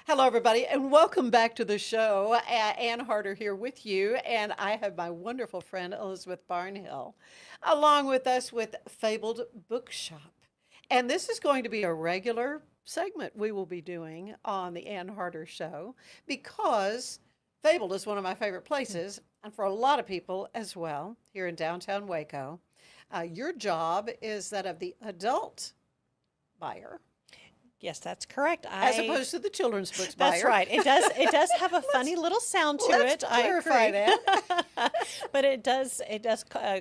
Hello, everybody, and welcome back to the show. Ann Harder here with you, and I have my wonderful friend Elizabeth Barnhill along with us with Fabled Bookshop. And this is going to be a regular segment we will be doing on the Ann Harder Show because Fabled is one of my favorite places, and for a lot of people as well here in downtown Waco. Your job is that of the adult buyer Yes, that's correct. as opposed to the children's books That's buyer. right. It does have a funny little sound to Let's it. I clarify agree. that. But it does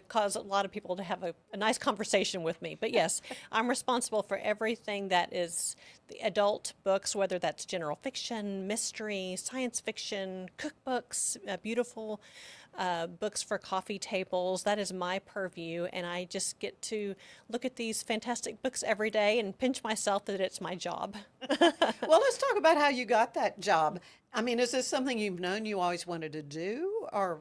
cause a lot of people to have a nice conversation with me. But yes, I'm responsible for everything that is the adult books, whether that's general fiction, mystery, science fiction, cookbooks, beautiful books for coffee tables. That is my purview, and I just get to look at these fantastic books every day and pinch myself that it's my job. Well, let's talk about how you got that job. I mean, is this something you've known you always wanted to do, or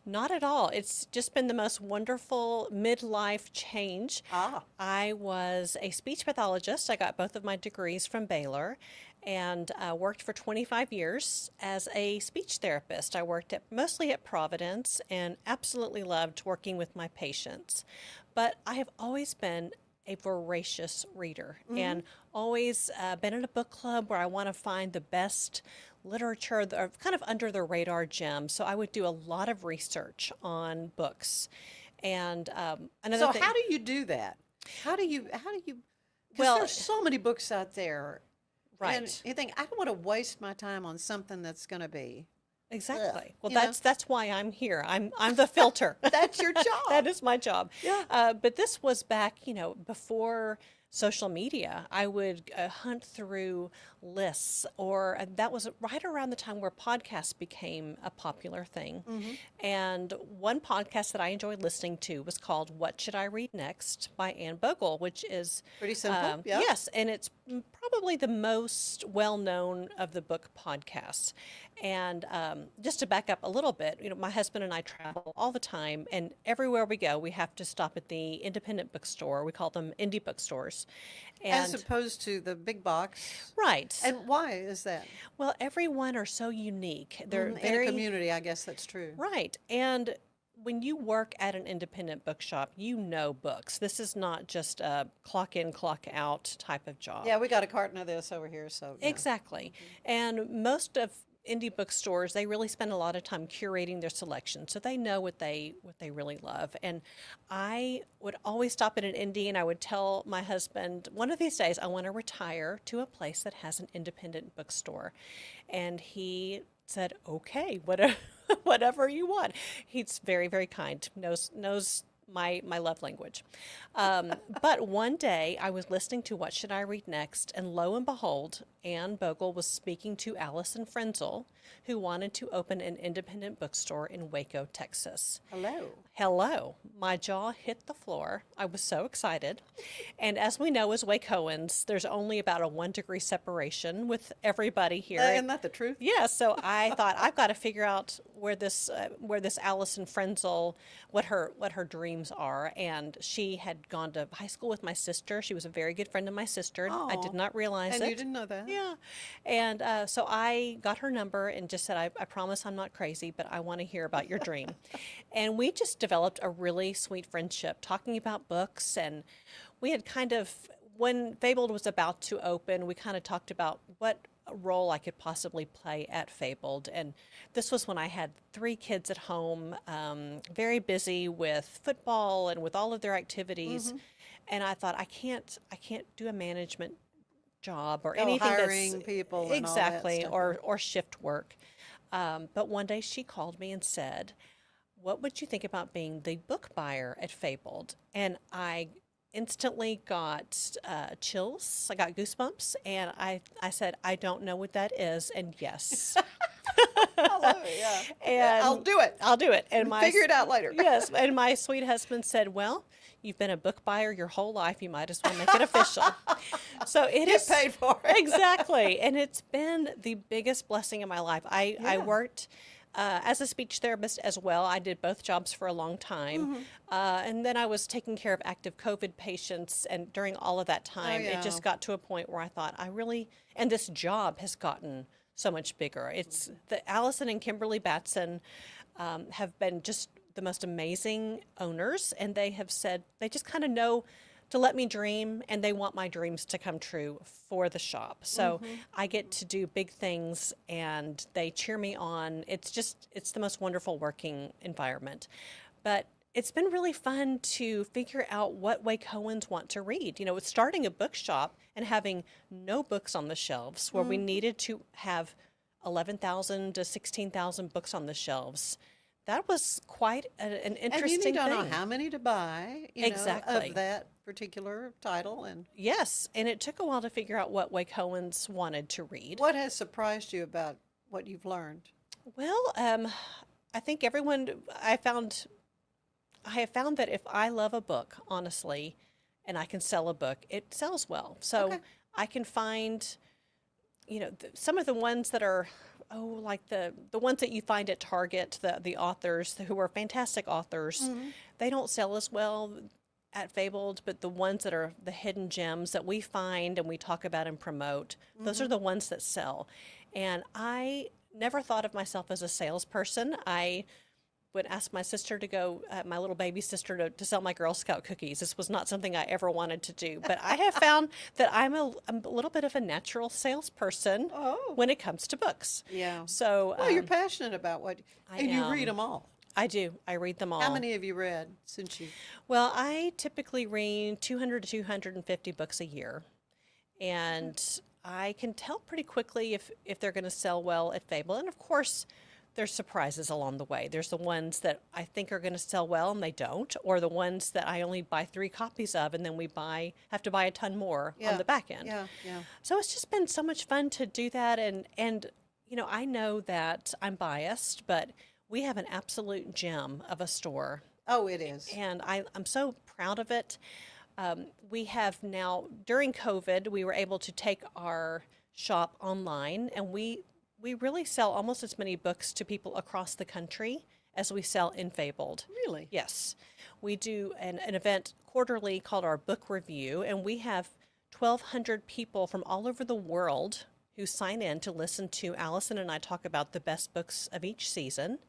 Not at all. It's just been the most wonderful midlife change. ah, I was a speech pathologist. I got both of my degrees from Baylor and worked for 25 years as a speech therapist. I worked mostly at Providence and absolutely loved working with my patients. But I have always been a voracious reader and always been in a book club where I want to find the best literature that are kind of under the radar gems. So I would do a lot of research on books. And another so thing, how do you do that? How do you? Because well, there's so many books out there, and right. you think I don't want to waste my time on something that's going to be. Ugh, Exactly. Well, you know, that's why I'm here. I'm the filter. that's your That job. is my job. Yeah. But this was back, before social media. I would hunt through lists, or that was right around the time where podcasts became a popular thing. And one podcast that I enjoyed listening to was called "What Should I Read Next" by Anne Bogle, which is Pretty simple. Yeah. yes, and it's probably the most well-known of the book podcasts. And just to back up a little bit, my husband and I travel all the time, and everywhere we go, we have to stop at the independent bookstore. We call them indie bookstores. As And opposed to the big box. right. And why is that? Well, everyone are so unique. They're In a very community, I guess that's true. right. And when you work at an independent bookshop, you know books. This is not just a clock in, clock out type of job. Yeah, we got a carton of this over here, so yeah. Exactly. And most of indie bookstores, they really spend a lot of time curating their selection, so they know what they really love. And I would always stop at an indie, and I would tell my husband, one of these days I want to retire to a place that has an independent bookstore. And he said, "Okay, whatever, whatever you want." He's very, very kind. Knows my love language. But one day I was listening to What Should I Read Next? And lo and behold, Anne Bogle was speaking to Allison Frenzel, who wanted to open an independent bookstore in Waco, Texas. Hello. Hello. My jaw hit the floor. I was so excited. And as we know, as Wacoans, there's only about a 1 degree separation with everybody here. Isn't that the truth? Yeah, so I thought I've got to figure out where this Allison Frenzel, what her dreams are. And she had gone to high school with my sister. She was a very good friend of my sister. I did Aw. not realize And it. you didn't know that? Yeah, and so I got her number and just said, I promise I'm not crazy, but I want to hear about your dream. And we just developed a really sweet friendship, talking about books, and we had kind of, when Fabled was about to open, we kind of talked about what role I could possibly play at Fabled. And this was when I had 3 kids at home, very busy with football and with all of their activities. And I thought, I can't do a management job or Oh, anything hiring people and all that exactly, stuff. or shift work. But one day she called me and said, "What would you think about being the book buyer at Fabled?" And I instantly got chills. I got goosebumps, and I said, "I don't know what that is," and yes. I love it, yeah. Yeah, I'll And do it. I'll do it. And my Figure it out later. yes, and my sweet husband said, "Well, you've been a book buyer your whole life. You might as well make it official." So it Get is paid for it. exactly, and it's been the biggest blessing in my life. I Yeah. worked as a speech therapist as well. I did both jobs for a long time. And then I was taking care of active COVID patients. And during all of that Oh, time, it yeah. just got to a point where I thought, and this job has gotten so much bigger. It's the Allison and Kimberly Batson have been just the most amazing owners. And they have said, they just kind of know to let me dream, and they want my dreams to come true for the shop. So I get to do big things and they cheer me on. It's the most wonderful working environment. But it's been really fun to figure out what way Cohens want to read. You know, with starting a bookshop and having no books on the shelves where we needed to have 11,000 to 16,000 books on the shelves. That was quite an And you interesting need to know thing. how many to buy, Exactly. of that particular title. And Yes, and it took a while to figure out what way Cohens wanted to read. what has surprised you about what you've learned? Well, I think I have found that if I love a book, honestly, and I can sell a book, it sells well. So Okay. I can find, some of the ones that are, like the ones that you find at Target, the authors who are fantastic authors, they don't sell as well at Fabled, but the ones that are the hidden gems that we find and we talk about and promote, those are the ones that sell. And I never thought of myself as a salesperson. I would ask my sister to go, my little baby sister, to sell my Girl Scout cookies. This was not something I ever wanted to do. But I have found that I'm a little bit of a natural salesperson Oh, when it comes to books. yeah. So Well, you're passionate about what, I and you read am. them all. I do. I read them all. How many have you read since you? Well, I typically read 200 to 250 books a year. And I can tell pretty quickly if they're going to sell well at Fable. And of course, there's surprises along the way. There's the ones that I think are going to sell well and they don't, or the ones that I only buy 3 copies of and then have to buy a ton more on Yeah, the back end. yeah, yeah. So it's just been so much fun to do that. And I know that I'm biased, but we have an absolute gem of a store. Oh, it is. And I'm so proud of it. We have now, during COVID, we were able to take our shop online, and we really sell almost as many books to people across the country as we sell in Fabled. Really? Yes. We do an event quarterly called our book review, and we have 1,200 people from all over the world who sign in to listen to Allison and I talk about the best books of each season.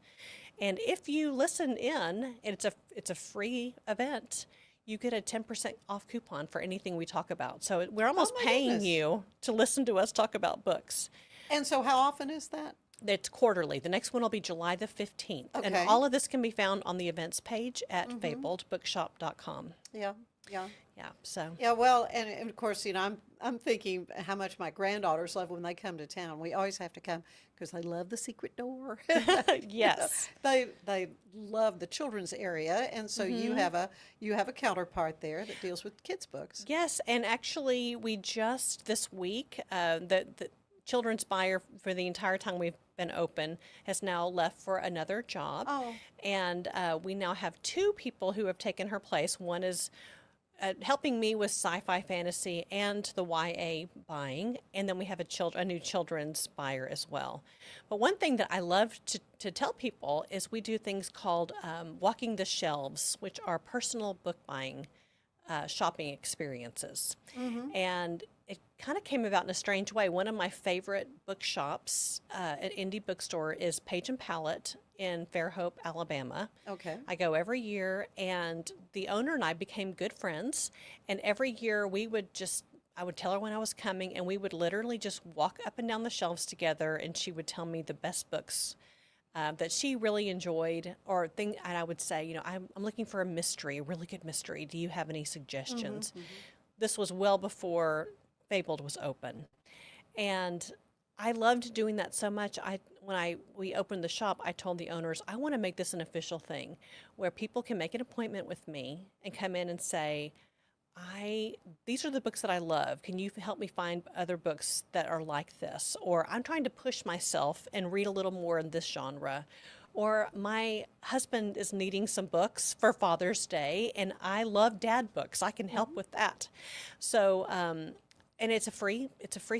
And if you listen in, and it's a free event, you get a 10% off coupon for anything we talk about. So we're almost my paying goodness. you to listen to us talk about books. And so, how often is that? It's quarterly. The next one will be July the 15th. And Okay. all of this can be found on the events page at fabledbookshop.com. Yeah, yeah. Yeah, so Yeah, well, and of course, I'm thinking how much my granddaughters love when they come to town. We always have to come because they love the secret door. yes. They love the children's area, and so you have a counterpart there that deals with kids' books. Yes, and actually we just this week, the children's buyer for the entire time we've been open has now left for another job. Oh. And we now have 2 people who have taken her place. One is helping me with sci-fi fantasy and the YA buying, and then we have a new children's buyer as well. But one thing that I love to tell people is we do things called walking the shelves, which are personal book buying shopping experiences. And it kind of came about in a strange way. One of my favorite bookshops, an indie bookstore, is Page and Palette in Fairhope, Alabama. Okay. I go every year, and the owner and I became good friends. And every year I would tell her when I was coming, and we would literally just walk up and down the shelves together, and she would tell me the best books that she really enjoyed, and I would say, I'm looking for a mystery, a really good mystery. Do you have any suggestions? This was well before Fabled was open, and I loved doing that so much. When we opened the shop, I told the owners, I want to make this an official thing where people can make an appointment with me and come in and say, these are the books that I love. Can you help me find other books that are like this? Or I'm trying to push myself and read a little more in this genre. Or my husband is needing some books for Father's Day, and I love dad books. I can help with that. So, and it's a free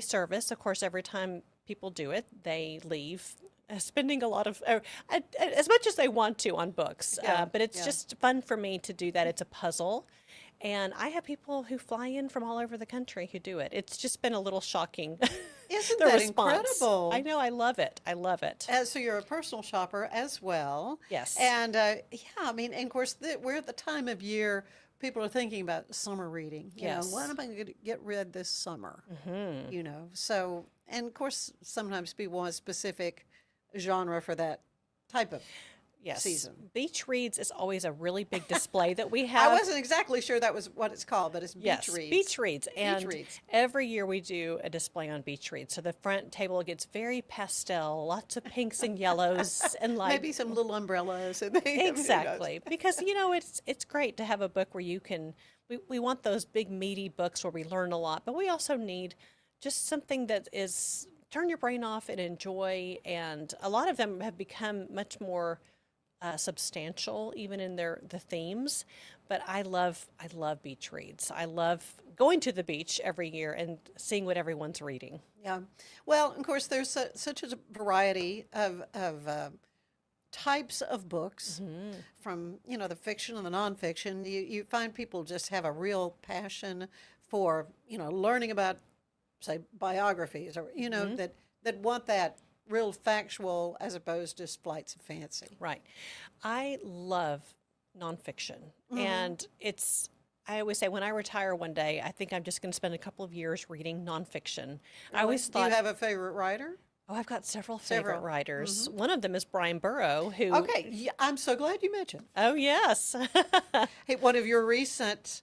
service. Of course, every time people do it. They leave spending a lot of, as much as they want to on books. Yeah, But it's yeah. just fun for me to do that. It's a puzzle. And I have people who fly in from all over the country who do it. It's just been a little shocking, Isn't the that response. I incredible? know, I love it. I love it. So you're a personal shopper as well, Yes. and yeah, I mean, and of course, we're at the time of year people are thinking about summer reading. You know, what Yes. am I going to get read this summer? Hmm. You know, so and of course, sometimes people want a specific genre for that type of Yes. season. Beach Reads is always a really big display that we I have. wasn't exactly sure that was what it's called, but it's beach Yes, reads. beach reads. Beach And reads. every year we do a display on beach reads. So the front table gets very pastel, lots of pinks and yellows and light. Maybe some little umbrellas and things. Who knows? Exactly. Because it's great to have a book where you can we want those big meaty books where we learn a lot, but we also need just something that is turn your brain off and enjoy, and a lot of them have become much more substantial even in the themes. But I love beach reads. I love going to the beach every year and seeing what everyone's reading. Yeah. Well, of course, there's such a variety of types of books, from the fiction and the nonfiction. You find people just have a real passion for learning about, say, biographies, or that want that real factual as opposed to flights of fancy. Right. I love nonfiction. And I always say when I retire one day, I think I'm just going to spend a couple of years reading nonfiction. I Really? always Do you thought, have a favorite writer? oh, I've got several favorite Several. writers. One of them is Brian Burrow, who, Okay, yeah, I'm so glad you mentioned. oh, yes. Hey, one of your recent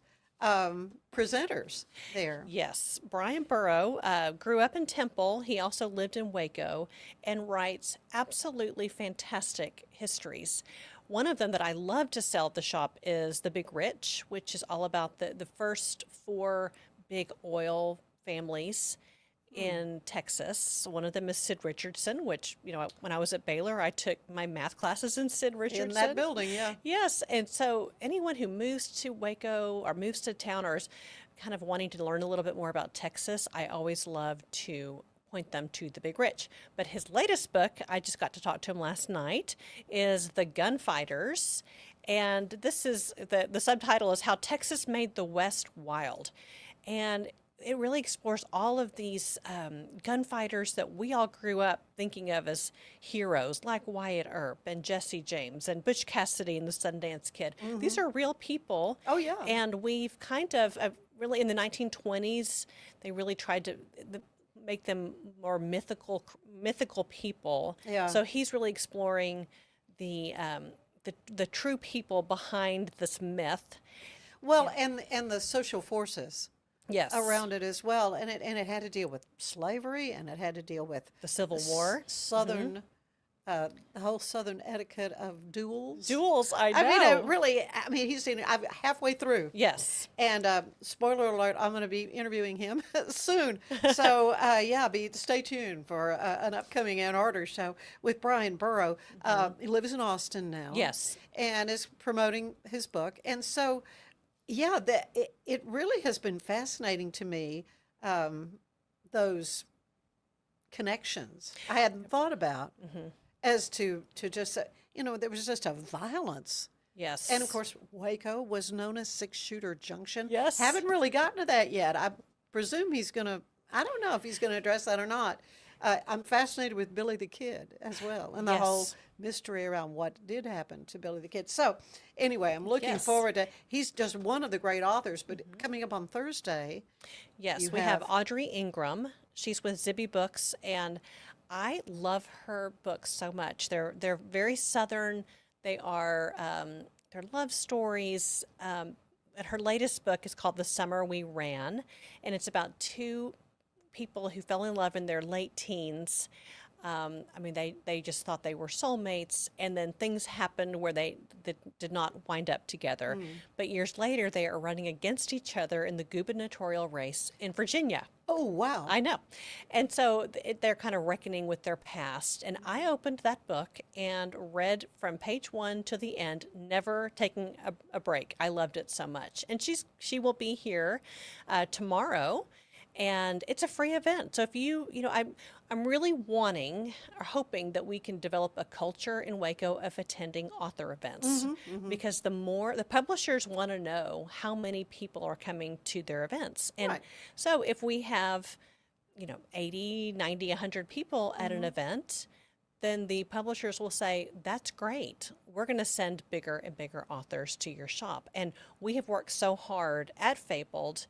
presenters there. Yes, Brian Burrow grew up in Temple. He also lived in Waco and writes absolutely fantastic histories. One of them that I love to sell at the shop is The Big Rich, which is all about the first four big oil families in Texas. One of them is Sid Richardson, which, when I was at Baylor, I took my math classes in Sid Richardson. In that building, yeah. Yes, and so anyone who moves to Waco or moves to town or is kind of wanting to learn a little bit more about Texas, I always love to point them to the Big Rich. But his latest book, I just got to talk to him last night, is The Gunfighters. And this is the subtitle is How Texas Made the West Wild. And it really explores all of these gunfighters that we all grew up thinking of as heroes, like Wyatt Earp and Jesse James and Butch Cassidy and the Sundance Kid. These are real people. Oh, yeah. And we've kind of really in the 1920s, they really tried to make them more mythical people. Yeah. So he's really exploring the true people behind this myth. Well, and the social forces Yes. around it as well, and it had to deal with slavery, and it had to deal with The Civil War. Southern, the whole Southern etiquette of duels. Duels, I know. I mean, really. I mean, I'm halfway through. Yes. And spoiler alert, I'm going to be interviewing him soon. So yeah, stay tuned for an upcoming Ann Arter show with Brian Burrow. He lives in Austin now. Yes. And is promoting his book. And so, yeah, it really has been fascinating to me, those connections I hadn't thought about as to just, there was just a violence. Yes. And of course, Waco was known as Six Shooter Junction. Yes. Haven't really gotten to that yet. I presume I don't know if he's going to address that or not. I'm fascinated with Billy the Kid as well, and the whole Yes. mystery around what did happen to Billy the Kid. So, anyway, I'm looking Yes. forward to. He's just one of the great authors. But coming up on Thursday, Yes, you we have have- Audrey Ingram. She's with Zibby Books, and I love her books so much. They're very Southern. They are they're love stories. And her latest book is called The Summer We Ran, and it's about two people who fell in love in their late teens. I mean, they just thought they were soulmates, and then things happened where they did not wind up together. But years later, they are running against each other in the gubernatorial race in Virginia. oh wow, I know. And so they're kind of reckoning with their past. And I opened that book and read from page 1 to the end, never taking a break. I loved it so much. And she will be here tomorrow. And it's a free event. So if I'm really wanting or hoping that we can develop a culture in Waco of attending author events, because the publishers want to know how many people are coming to their events. And Right. so if we have, 80, 90, 100 people at an event, then the publishers will say, that's great. We're going to send bigger and bigger authors to your shop. And we have worked so hard at Fabled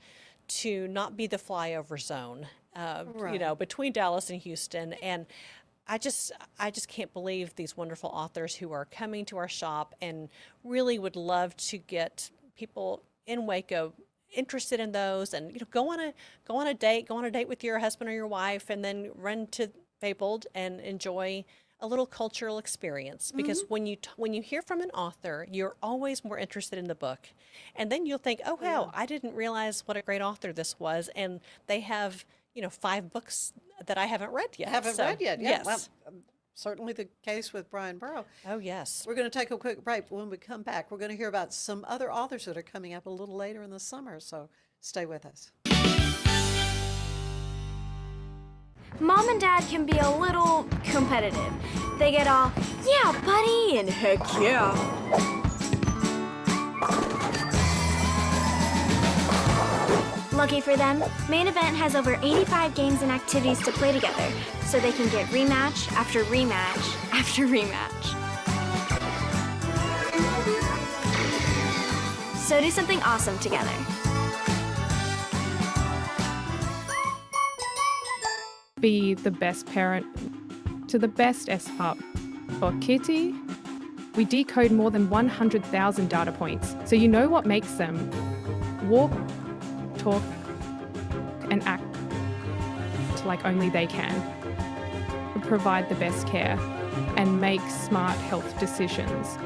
to not be the flyover zone, Right. between Dallas and Houston. And I just can't believe these wonderful authors who are coming to our shop, and really would love to get people in Waco interested in those, and go on a date with your husband or your wife, and then run to Fabled and enjoy a little cultural experience. Because when you hear from an author, you're always more interested in the book, and then you'll think, oh Yeah. wow, I didn't realize what a great author this was, and they have 5 books that I haven't read yet. Haven't So, read yet. Yeah. yes. Well, certainly the case with Brian Burrow. Oh yes. We're going to take a quick break. When we come back, we're going to hear about some other authors that are coming up a little later in the summer. So stay with us. Mom and Dad can be a little competitive. They get all, yeah, buddy, and heck yeah. Lucky for them, Main Event has over 85 games and activities to play together, so they can get rematch after rematch after rematch. So do something awesome together. Be the best parent to the best S-Pup. For Kitty, we decode more than 100,000 data points, so you know what makes them walk, talk, and act like only they can. Provide the best care and make smart health decisions.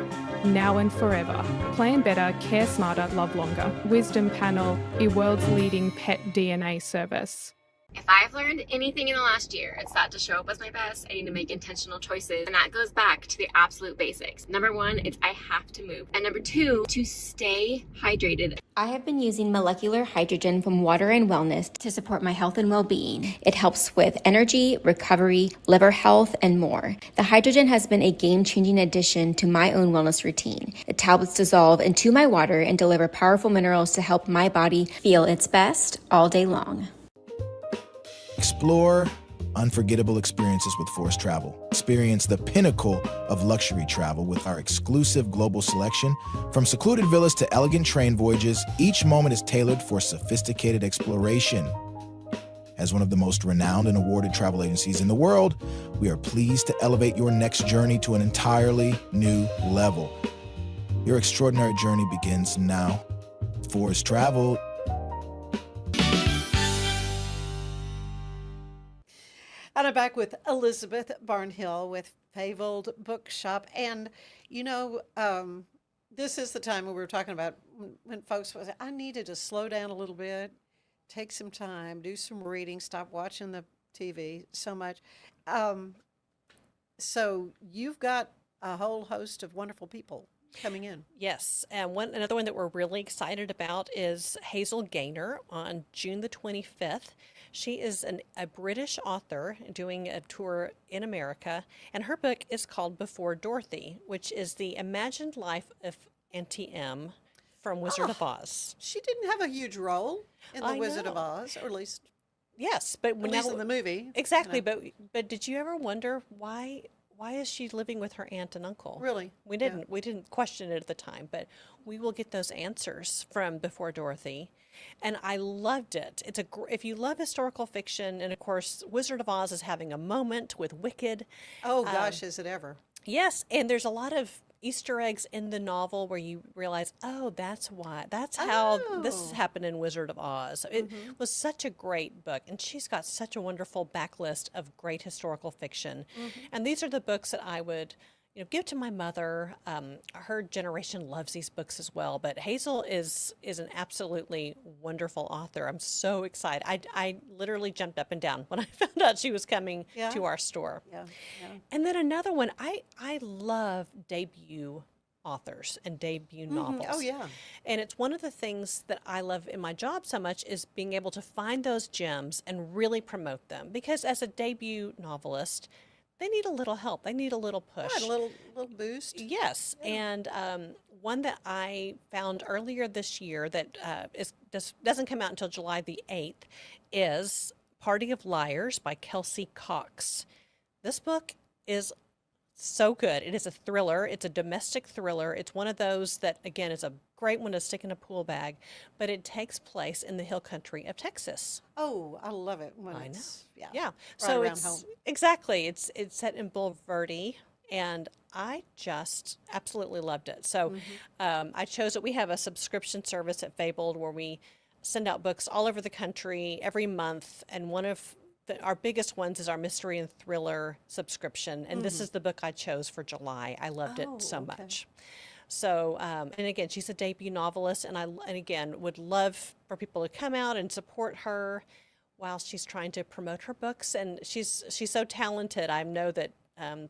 Now and forever. Plan better, care smarter, love longer. Wisdom Panel, the world's leading pet DNA service. If I've learned anything in the last year, it's that to show up as my best, I need to make intentional choices. And that goes back to the absolute basics. Number one, it's I have to move. And number two, to stay hydrated. I have been using molecular hydrogen from Water and Wellness to support my health and well-being. It helps with energy, recovery, liver health, and more. The hydrogen has been a game-changing addition to my own wellness routine. The tablets dissolve into my water and deliver powerful minerals to help my body feel its best all day long. Explore unforgettable experiences with Forest Travel. Experience the pinnacle of luxury travel with our exclusive global selection. From secluded villas to elegant train voyages, each moment is tailored for sophisticated exploration. As one of the most renowned and awarded travel agencies in the world, we are pleased to elevate your next journey to an entirely new level. Your extraordinary journey begins now. Forest Travel. And I'm back with Elizabeth Barnhill with Fabled Bookshop. And, this is the time when we were talking about when folks was, I needed to slow down a little bit, take some time, do some reading, stop watching the TV so much. So you've got a whole host of wonderful people coming in. Yes, and another one that we're really excited about is Hazel Gaynor on June the 25th. She is a British author doing a tour in America, and her book is called Before Dorothy, which is the imagined life of Auntie M from Wizard of Oz. She didn't have a huge role in The I Wizard of know. Oz, or Yes, but at least in the movie. exactly. But did you ever wonder why is she living with her aunt and uncle? Really? We Yeah. didn't. We didn't question it at the time, but we will get those answers from Before Dorothy, and I loved it. If you love historical fiction, and of course Wizard of Oz is having a moment with Wicked. Oh, gosh, is it ever? Yes, and there's a lot of Easter eggs in the novel where you realize, oh, that's how this Oh. happened in Wizard of Oz. It was such a great book, and she's got such a wonderful backlist of great historical fiction. And these are the books that I would, give to my mother. Her generation loves these books as well, but Hazel is an absolutely wonderful author. I'm so excited. I literally jumped up and down when I found out she was coming Yeah. to our store. Yeah, yeah. And then another one, I love debut authors and debut novels. Oh, yeah. And it's one of the things that I love in my job so much is being able to find those gems and really promote them. Because as a debut novelist, they need a little help. They need a little push. Right, a little boost. Yes, and one that I found earlier this year that doesn't come out until July the 8th is Party of Liars by Kelsey Cox. This book is so good. It is a thriller. It's a domestic thriller. It's one of those that, again, is a great one to stick in a pool bag, but it takes place in the hill country of Texas. Oh, I love it when I know. it's Yeah. right So around it's home. exactly. It's set in Bulverde, and I just absolutely loved it. So I chose it. We have a subscription service at Fabled where we send out books all over the country every month, and one of our biggest ones is our mystery and thriller subscription, and this is the book I chose for July. I loved it so okay. much. So, and again, she's a debut novelist, and again would love for people to come out and support her while she's trying to promote her books. And she's so talented. I know that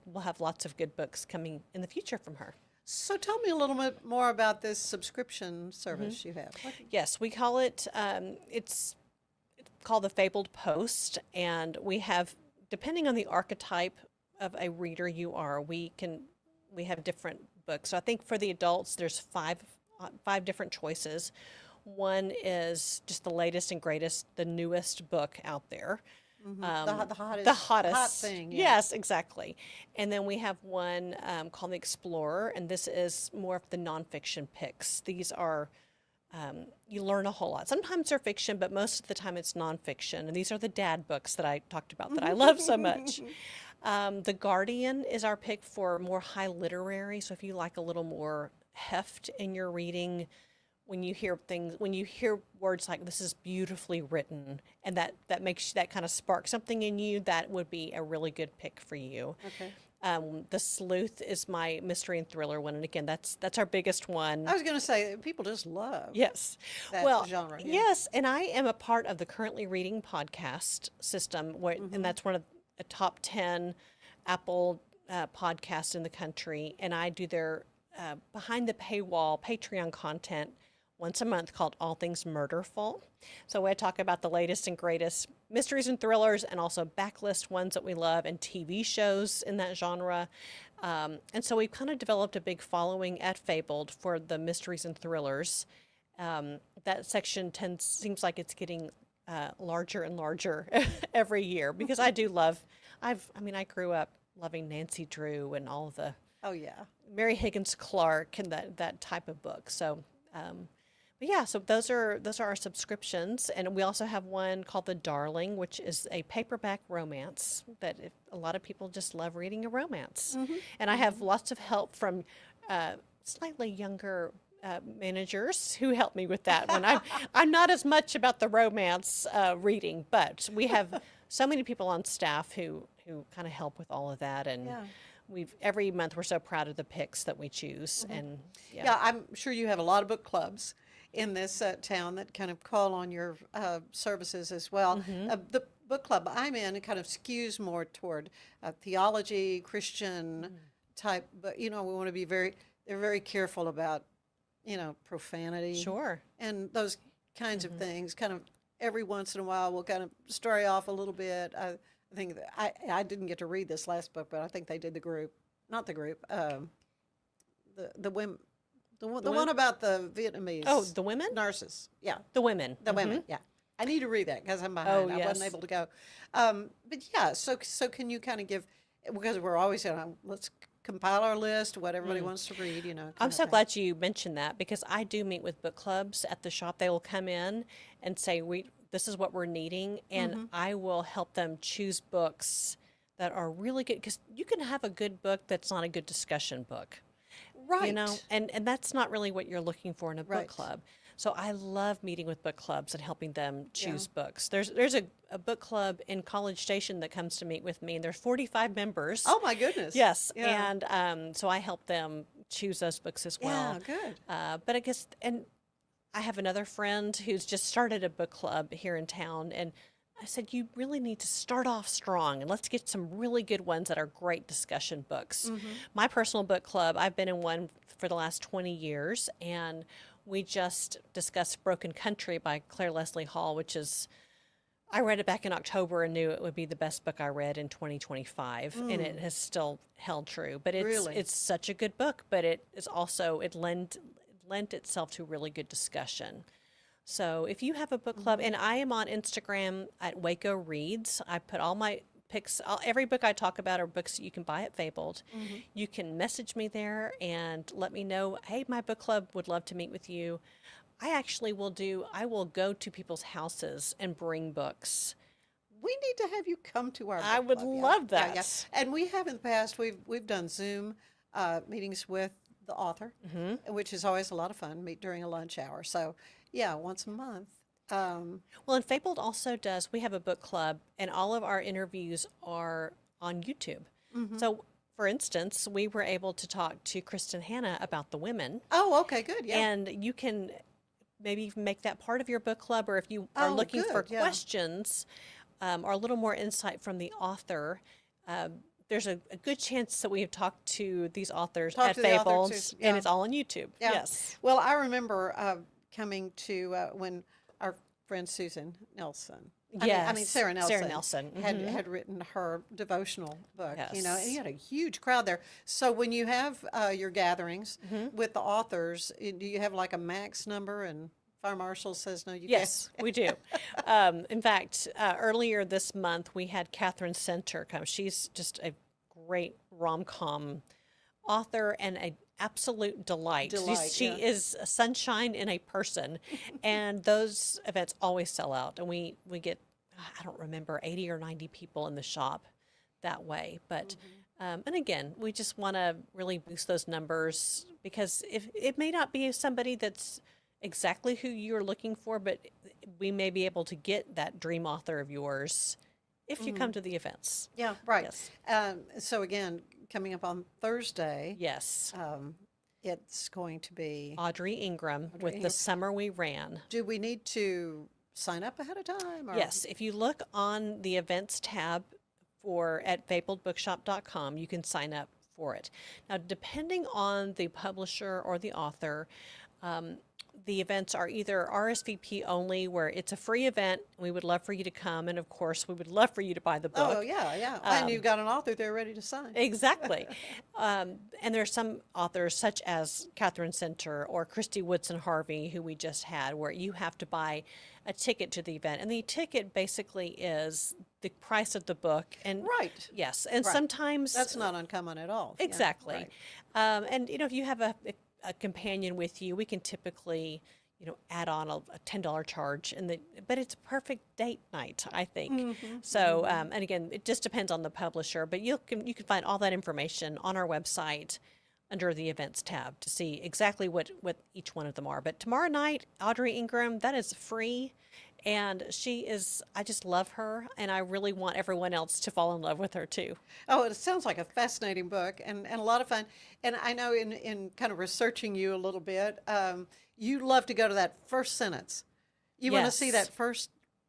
we'll have lots of good books coming in the future from her. So tell me a little bit more about this subscription service you have. Yes, we call it. It's called the Fabled Post, and we have, depending on the archetype of a reader you are, we have different books. So I think for the adults, there's five different choices. One is just the latest and greatest, the newest book out there. The hottest hot thing. Yeah. Yes, exactly. And then we have one called the Explorer, and this is more of the nonfiction picks. These are you learn a whole lot. Sometimes they're fiction, but most of the time it's nonfiction. And these are the dad books that I talked about that I love so much. The Guardian is our pick for more high literary. So if you like a little more heft in your reading, when you hear words like "this is beautifully written," and that makes that kind of spark something in you, that would be a really good pick for you. Okay. The Sleuth is my mystery and thriller one, and again, that's our biggest one. I was going to say people just love Yes. that Well, genre. Yeah. yes, and I am a part of the Currently Reading podcast system, and that's one of the top 10 Apple podcasts in the country, and I do their behind the paywall Patreon content once a month called All Things Murderful. So I talk about the latest and greatest mysteries and thrillers, and also backlist ones that we love and TV shows in that genre. And so we've kind of developed a big following at Fabled for the mysteries and thrillers. That section seems like it's getting larger and larger every year, because I do love, I grew up loving Nancy Drew and all the Oh yeah. Mary Higgins Clark and that type of book. So, but yeah, so those are our subscriptions, and we also have one called The Darling, which is a paperback romance that a lot of people just love reading a romance. And I have lots of help from slightly younger managers who help me with that one. I'm not as much about the romance reading, but we have so many people on staff who kind of help with all of that, and. Yeah. Every month we're so proud of the picks that we choose, and Yeah, I'm sure you have a lot of book clubs in this town that kind of call on your services as well. The book club I'm in kind of skews more toward theology, Christian type, but we want to be they're very careful about, profanity. Sure. And those kinds of things. Kind of every once in a while we'll kind of stray off a little bit. I think that I didn't get to read this last book, but I think they did the women, the one about the Vietnamese. Oh, the women? Nurses. Yeah, The women. the women. Yeah, I need to read that because I'm behind. Oh, I yes. wasn't able to go. But yeah, so can you kind of give, because we're always saying let's compile our list, what everybody wants to read. I'm kind so of thing. glad you mentioned that, because I do meet with book clubs at the shop. They will come in and say, this is what we're needing, and I will help them choose books that are really good, because you can have a good book that's not a good discussion book. Right. And that's not really what you're looking for in a book Right. club. So I love meeting with book clubs and helping them choose books. There's a book club in College Station that comes to meet with me, and there's 45 members. Oh my goodness. Yes, Yeah. and so I help them choose those books as well. Yeah, good. But I guess, and I have another friend who's just started a book club here in town, and I said, you really need to start off strong and let's get some really good ones that are great discussion books. My personal book club, I've been in one for the last 20 years, and we just discussed Broken Country by Claire Leslie Hall, which is, I read it back in October and knew it would be the best book I read in 2025, and it has still held true. But Really? it's such a good book, but it is also, it lent itself to really good discussion. So if you have a book club, and I am on Instagram at Waco Reads, I put all my picks, every book I talk about are books that you can buy at Fabled. You can message me there and let me know, hey, my book club would love to meet with you. I will go to people's houses and bring books. We need to have you come to our I book would club. Yeah. love Yeah, yeah. that. And we have in the past, we've done Zoom meetings with the author, which is always a lot of fun, meet during a lunch hour. So, yeah, once a month. Well, and Fabled also does, we have a book club, and all of our interviews are on YouTube. So, for instance, we were able to talk to Kristen Hanna about the women, Oh, okay, good. Yeah. and you can maybe even make that part of your book club, or if you are Oh, looking for good, yeah. questions or a little more insight from the author, there's a good chance that we have talked to these authors Talk at to the author, Fabled, too, and yeah. it's all on YouTube. Yeah. Yes. Well, I remember coming to when our friend Susan Nelson. I mean Yes, Sarah Nelson. Sarah Nelson, had written her devotional book. You know, and Yes. you had a huge crowd there. So when you have your gatherings with the authors, do you have like a max number? And Fire Marshal says no. You Yes, we do. In fact, earlier this month, we had Catherine Center come. She's just a great rom-com author and an absolute delight. She yeah. is a sunshine in a person, and those events always sell out. And we get, I don't remember, 80 or 90 people in the shop that way. But and again, we just want to really boost those numbers, because if it may not be somebody that's exactly who you're looking for, but we may be able to get that dream author of yours if you come to the events. Yeah, right. Yes. So again, coming up on Thursday, Yes. it's going to be. Audrey Ingram with Ingram. The Summer We Ran. Do we need to sign up ahead of time? Or? Yes, if you look on the events tab at fabledbookshop.com, you can sign up for it. Now, depending on the publisher or the author, the events are either RSVP only, where it's a free event. We would love for you to come, and of course, we would love for you to buy the book. Oh, yeah, yeah. And you've got an author there ready to sign. Exactly. And there are some authors, such as Catherine Center or Christy Woodson Harvey, who we just had, where you have to buy a ticket to the event. And the ticket basically is the price of the book. And Right. Yes. And Right. sometimes That's not uncommon at all. Yeah, exactly. right. And, if you have a companion with you, we can typically, add on a $10 charge, but it's a perfect date night, I think. So, and again, it just depends on the publisher, but you can find all that information on our website under the events tab to see exactly what each one of them are. But tomorrow night, Audrey Ingram, that is free. And I just love her, and I really want everyone else to fall in love with her too. Oh, it sounds like a fascinating book and a lot of fun. And I know in kind of researching you a little bit, you love to go to that first sentence. You want to see Yes. that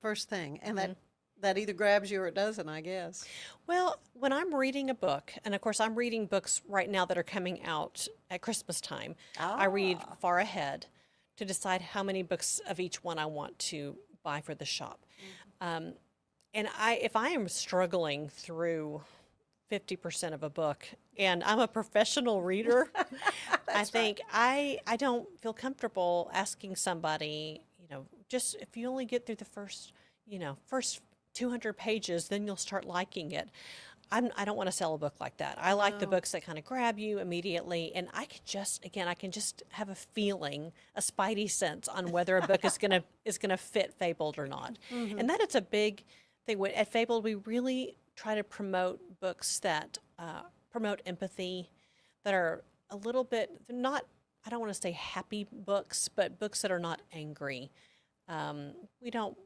first thing, and that either grabs you or it doesn't, I guess. Well, when I'm reading a book, and of course I'm reading books right now that are coming out at Christmas time, I read far ahead to decide how many books of each one I want to buy for the shop. And if I am struggling through 50% of a book, and I'm a professional reader, I think I don't feel comfortable asking somebody, just if you only get through the first 200 pages, then you'll start liking it. I don't want to sell a book like that. I like the books that kind of grab you immediately, and I can just have a feeling, a spidey sense on whether a book is gonna fit Fabled or not. And that is a big thing. At Fabled, we really try to promote books that promote empathy, that are a little bit not. I don't want to say happy books, but books that are not angry.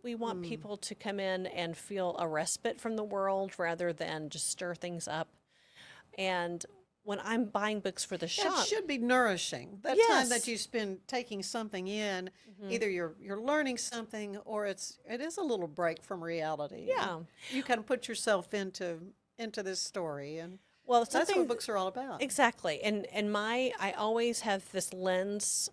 We want people to come in and feel a respite from the world rather than just stir things up. And when I'm buying books for the Yeah, shop. it should be nourishing. That time that Yes. you spend taking something in, either you're learning something or it is a little break from reality. And Yeah. you kind of put yourself into this story, and Well, that's something what books are all about. exactly. And I always have this lens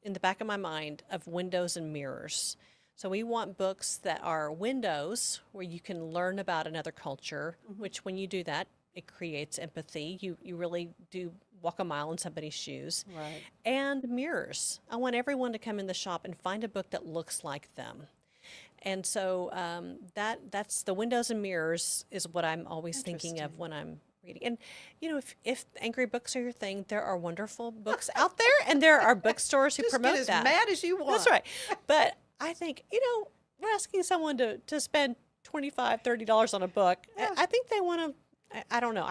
in the back of my mind of windows and mirrors. So we want books that are windows where you can learn about another culture, which when you do that, it creates empathy. You really do walk a mile in somebody's shoes. Right. And mirrors. I want everyone to come in the shop and find a book that looks like them. And so that's the windows and mirrors is what I'm always thinking of when I'm reading. And if angry books are your thing, there are wonderful books out there, and there are bookstores who Just promote get as that. mad as you want. That's right. But I think we're asking someone to spend $25-$30 on a book. I think they want to. I don't know.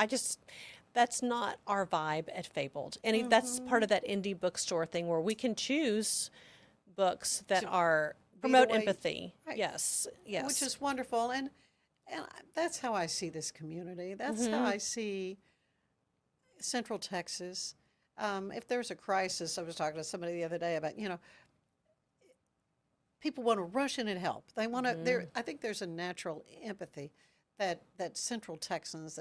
That's not our vibe at Fabled, and that's part of that indie bookstore thing where we can choose books that are promote way- empathy. Right. Yes, yes. Which is wonderful, and that's how I see this community. That's how I see Central Texas. If there's a crisis, I was talking to somebody the other day about people want to rush in and help. They want to. I think there's a natural empathy that Central Texans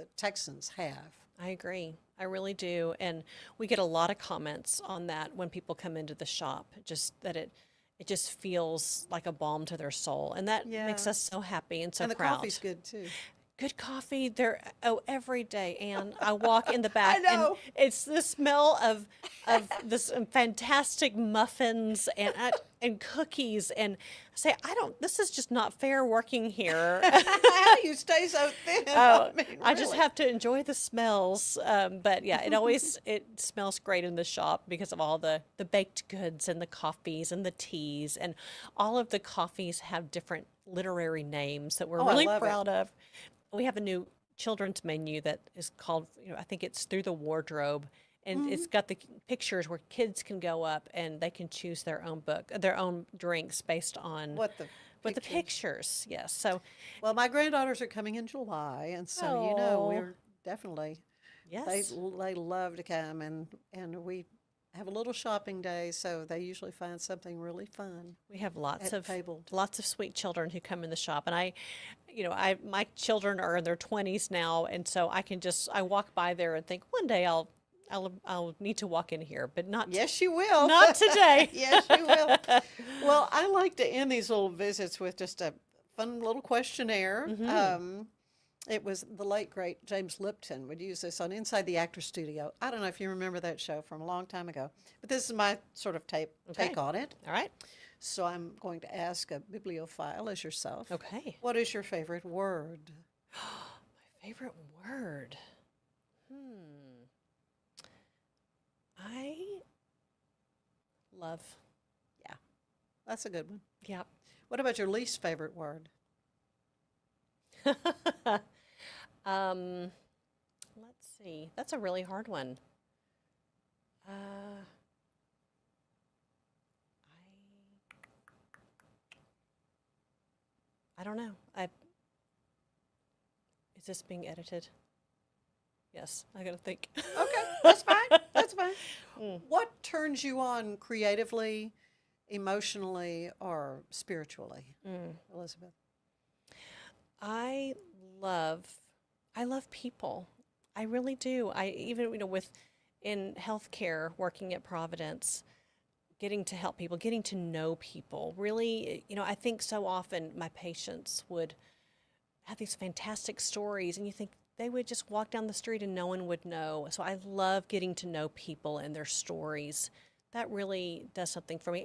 have. I agree. I really do. And we get a lot of comments on that when people come into the shop, just that it just feels like a balm to their soul. And that makes Yeah. us so happy and so And the proud. coffee's good too. Good coffee there every day, and I walk in the back know. and it's the smell of this fantastic muffins and cookies, and I say this is just not fair working here. How do you stay so thin? Oh, mean, I just really. have to enjoy the smells. But yeah, it smells great in the shop because of all the baked goods and the coffees and the teas, and all of the coffees have different literary names that we're Oh, I really love it. proud of. We have a new children's menu that is called, I think it's Through the Wardrobe, and it's got the pictures where kids can go up and they can choose their own their own drinks based on What the the pictures. pictures. Yes, so Well, my granddaughters are coming in July, and so Oh. we're definitely yes, they love to come, and we have a little shopping day, so they usually find something really fun. we have lots at of Fabled. sweet children who come in the shop, and my children are in their 20s now, and so I walk by there and think one day I'll need to walk in here, but not Yes, you will. not today. Yes, you will. Well, I like to end these little visits with just a fun little questionnaire. It was the late, great James Lipton would use this on Inside the Actors Studio. I don't know if you remember that show from a long time ago, but this is my sort of take on it. All right. So I'm going to ask a bibliophile as yourself. Okay. What is your favorite word? My favorite word. I love. That's a good one. Yeah. What about your least favorite word? Let's see. That's a really hard one. I don't know. Is this being edited? Yes, I gotta think. Okay, that's fine. That's fine. What turns you on creatively, emotionally, or spiritually, Elizabeth? I love people. I really do. I even in healthcare, working at Providence, getting to help people, getting to know people. Really, I think so often my patients would have these fantastic stories, and you think they would just walk down the street and no one would know. So I love getting to know people and their stories. That really does something for me,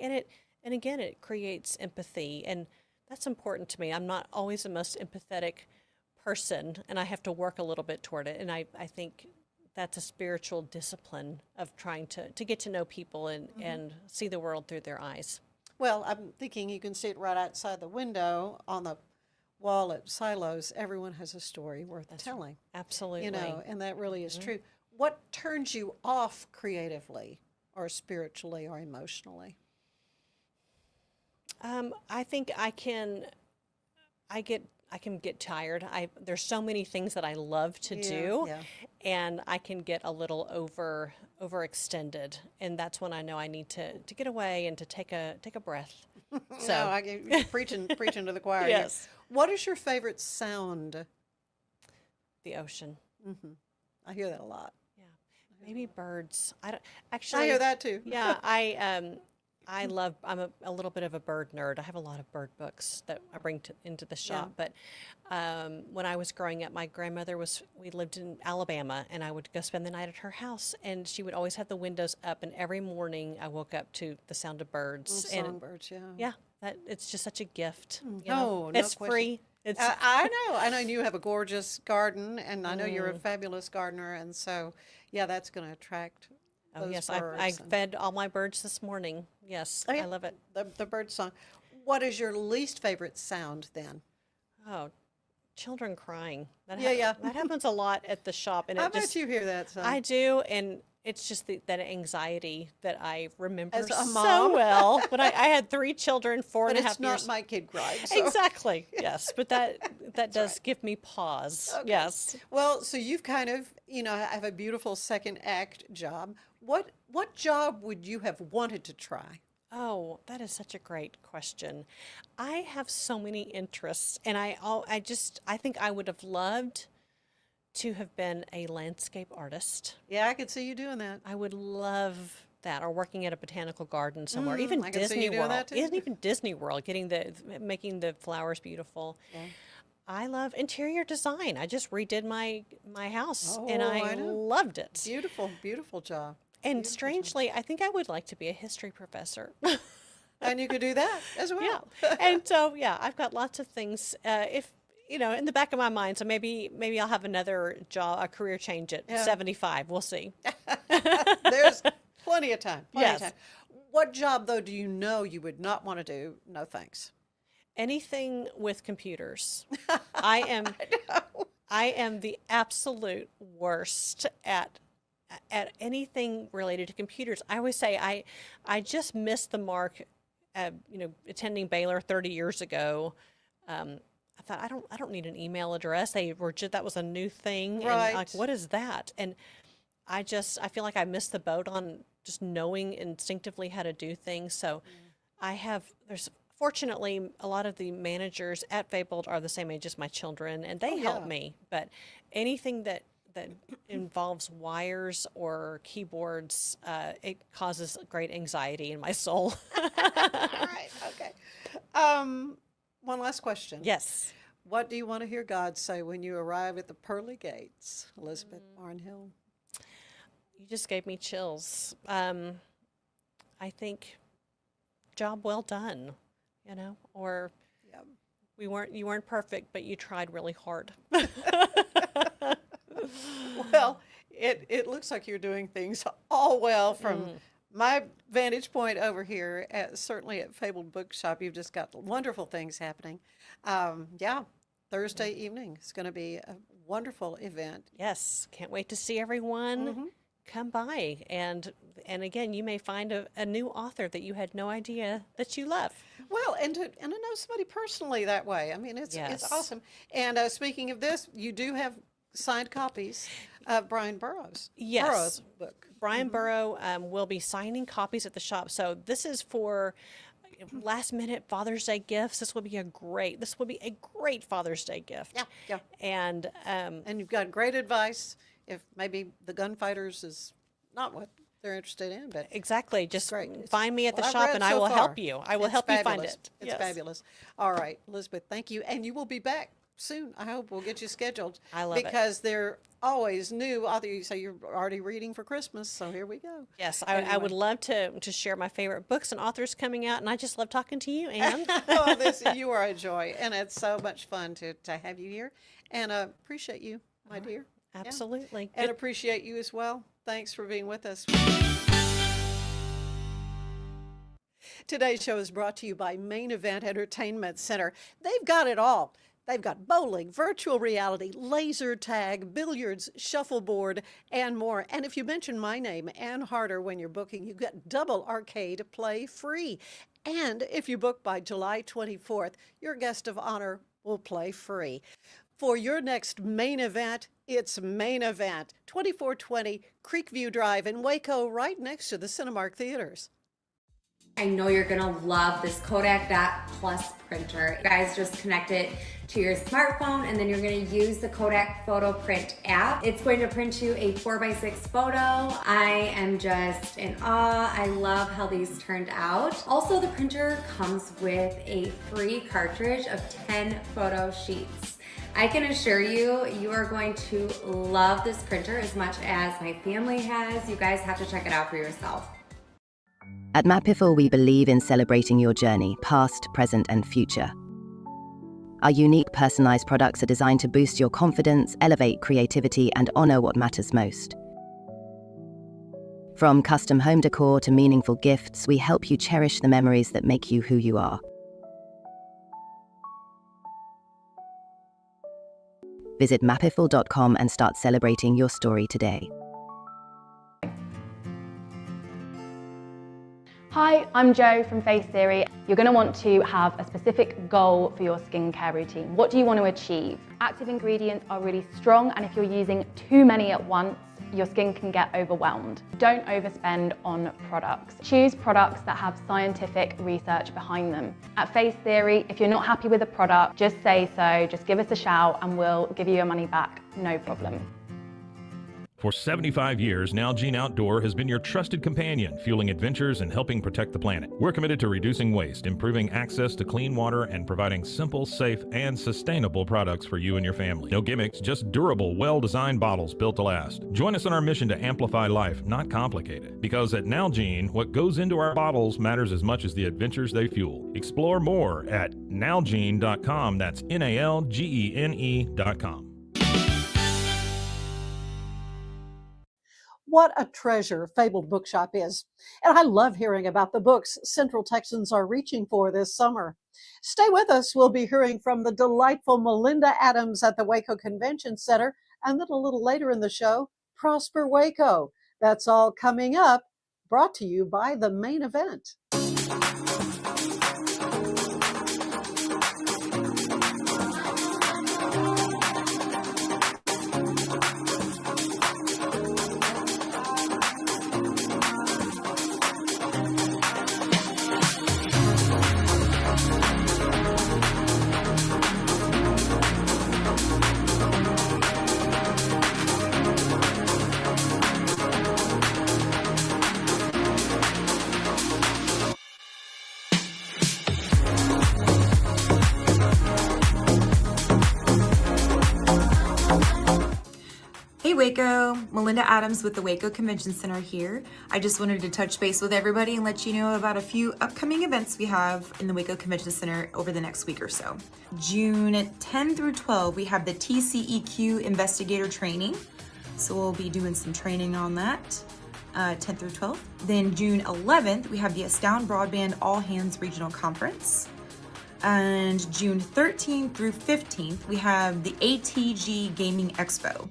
and again, it creates empathy, and that's important to me. I'm not always the most empathetic person, and I have to work a little bit toward it. And I think that's a spiritual discipline of trying to get to know people and see the world through their eyes. Well, I'm thinking you can see it right outside the window on the wall at Silos. Everyone has a story worth telling. Absolutely. And that really is true. What turns you off creatively or spiritually or emotionally? I think I get I can get tired. There's so many things that I love to Yeah, do, yeah. and I can get a little overextended, and that's when I know I need to get away and to take a breath. No, So you're preaching to the choir here. yes, What is your favorite sound? the ocean. I hear that a lot. Yeah, maybe birds. I don't I actually. hear that too. Yeah, I love. I'm a little bit of a bird nerd. I have a lot of bird books that I bring into the shop. But when I was growing up, my grandmother we lived in Alabama, and I would go spend the night at her house, and she would always have the windows up, and every morning I woke up to the sound of birds. And Songbirds, yeah. yeah, that it's just such a gift. You No, know? no It's question. free. It's I know. I know you have a gorgeous garden, and I know you're a fabulous gardener, and so yeah, that's going to attract oh those yes, birds. I and fed all my birds this morning. Yes, Oh, yeah. I love it. the bird song. What is your least favorite sound then? Oh, children crying. Yeah, yeah. That happens a lot at the shop, and I it bet just you hear that sound. I do, and it's just that anxiety that I remember As a so mom. well. But I had 3 children, four but and a it's half not years. my kid cried. So. Exactly. Yes, but that does give me pause. Okay. Yes. Well, so you've kind of, have a beautiful second act job. What job would you have wanted to try? Oh, that is such a great question. I have so many interests, and I think I would have loved to have been a landscape artist. Yeah, I could see you doing that. I would love that, or working at a botanical garden somewhere, even I can see Disney you doing World. that too. Even Disney World, making the flowers beautiful. Yeah. I love interior design. I just redid my house, and Oh, I I know. loved it. Beautiful, beautiful job. And strangely, I think I would like to be a history professor. And you could do that as well. Yeah. And so, yeah, I've got lots of things. If in the back of my mind, so maybe I'll have another job, a career change at 75. We'll see. There's plenty of time. Plenty Yes. of time. What job though do you know you would not want to do? No thanks. Anything with computers. I am the absolute worst at anything related to computers. I always say I just missed the mark. Attending Baylor 30 years ago. I thought I don't need an email address. That was a new thing, and Right. like, what is that? And I feel like I missed the boat on just knowing instinctively how to do things. So there's fortunately a lot of the managers at Fabled are the same age as my children, and they help yeah. me. But anything that involves wires or keyboards, it causes great anxiety in my soul. All right. Okay. One last question. Yes. What do you want to hear God say when you arrive at the pearly gates, Elizabeth Barnhill? You just gave me chills. I think job well done, or Yep. you weren't perfect, but you tried really hard. Well, it looks like you're doing things all well from my vantage point over here. Certainly at Fabled Bookshop, you've just got wonderful things happening. Thursday evening is going to be a wonderful event. Yes, can't wait to see everyone. Come by, and again, you may find a new author that you had no idea that you love. Well, and to know somebody personally that way. I mean, it's Yes. awesome. And speaking of this, you do have signed copies of Brian Burroughs' Yes. book. Brian Burrow will be signing copies at the shop. So this is for last minute Father's Day gifts. This will be a great Father's Day gift. Yeah. And And you've got great advice if maybe the gunfighters is not what they're interested in, but exactly, just great. find me at the What I've shop read and I so will far, help you. I will it's help you find fabulous. it. It's Yes. fabulous. All right, Elizabeth, thank you. And you will be back soon. I hope we'll get you scheduled. I love it. because they're always new. Although you say you're already reading for Christmas, so here we go. Yes, I Anyway. would love to share my favorite books and authors coming out, and I just love talking to you, Anne. You are a joy, and it's so much fun to have you here, and appreciate you, my dear. Yeah. Absolutely. And Good- appreciate you as well. Thanks for being with us. Today's show is brought to you by Main Event Entertainment Center. They've got it all. They've got bowling, virtual reality, laser tag, billiards, shuffleboard, and more. And if you mention my name, Ann Harder, when you're booking, you get double arcade play free. And if you book by July 24th, your guest of honor will play free. For your next main event, it's Main Event, 2420 Creekview Drive in Waco, right next to the Cinemark Theaters. I know you're gonna love this Kodak Dot Plus printer. You guys just connect it to your smartphone and then you're gonna use the Kodak Photo Print app. It's going to print you a 4x6 photo. I am just in awe. I love how these turned out. Also, the printer comes with a free cartridge of 10 photo sheets. I can assure you, you are going to love this printer as much as my family has. You guys have to check it out for yourself. At Mapiful, we believe in celebrating your journey, past, present, and future. Our unique personalized products are designed to boost your confidence, elevate creativity, and honor what matters most. From custom home decor to meaningful gifts, we help you cherish the memories that make you who you are. Visit mapiful.com and start celebrating your story today. Hi, I'm Jo from Face Theory. You're going to want to have a specific goal for your skincare routine. What do you want to achieve? Active ingredients are really strong, and if you're using too many at once, your skin can get overwhelmed. Don't overspend on products. Choose products that have scientific research behind them. At Face Theory, if you're not happy with a product, just say so, just give us a shout and we'll give you your money back, no problem. For 75 years, Nalgene Outdoor has been your trusted companion, fueling adventures and helping protect the planet. We're committed to reducing waste, improving access to clean water, and providing simple, safe, and sustainable products for you and your family. No gimmicks, just durable, well-designed bottles built to last. Join us on our mission to amplify life, not complicate it. Because at Nalgene, what goes into our bottles matters as much as the adventures they fuel. Explore more at nalgene.com. That's NALGENE.com. What a treasure Fabled Bookshop is. And I love hearing about the books Central Texans are reaching for this summer. Stay with us. We'll be hearing from the delightful Melinda Adams at the Waco Convention Center, and then a little later in the show, Prosper Waco. That's all coming up, brought to you by the Main Event. Hey Waco, Melinda Adams with the Waco Convention Center here. I just wanted to touch base with everybody and let you know about a few upcoming events we have in the Waco Convention Center over the next week or so. June 10 through 12, we have the TCEQ Investigator Training. So we'll be doing some training on that, 10 through 12. Then June 11th, we have the Astound Broadband All Hands Regional Conference. And June 13th through 15th, we have the ATG Gaming Expo.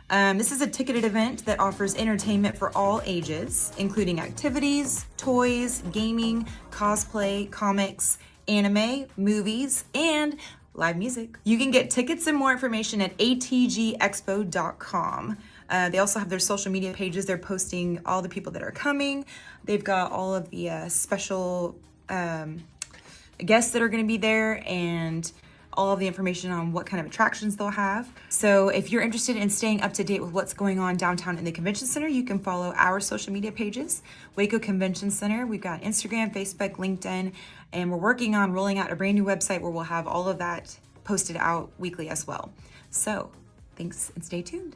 This is a ticketed event that offers entertainment for all ages, including activities, toys, gaming, cosplay, comics, anime, movies, and live music. You can get tickets and more information at atgexpo.com. They also have their social media pages. They're posting all the people that are coming. They've got all of the special guests that are going to be there and all of the information on what kind of attractions they'll have. So if you're interested in staying up to date with what's going on downtown in the convention center, you can follow our social media pages, Waco Convention Center. We've got Instagram, Facebook, LinkedIn, and we're working on rolling out a brand new website where we'll have all of that posted out weekly as well. So thanks and stay tuned.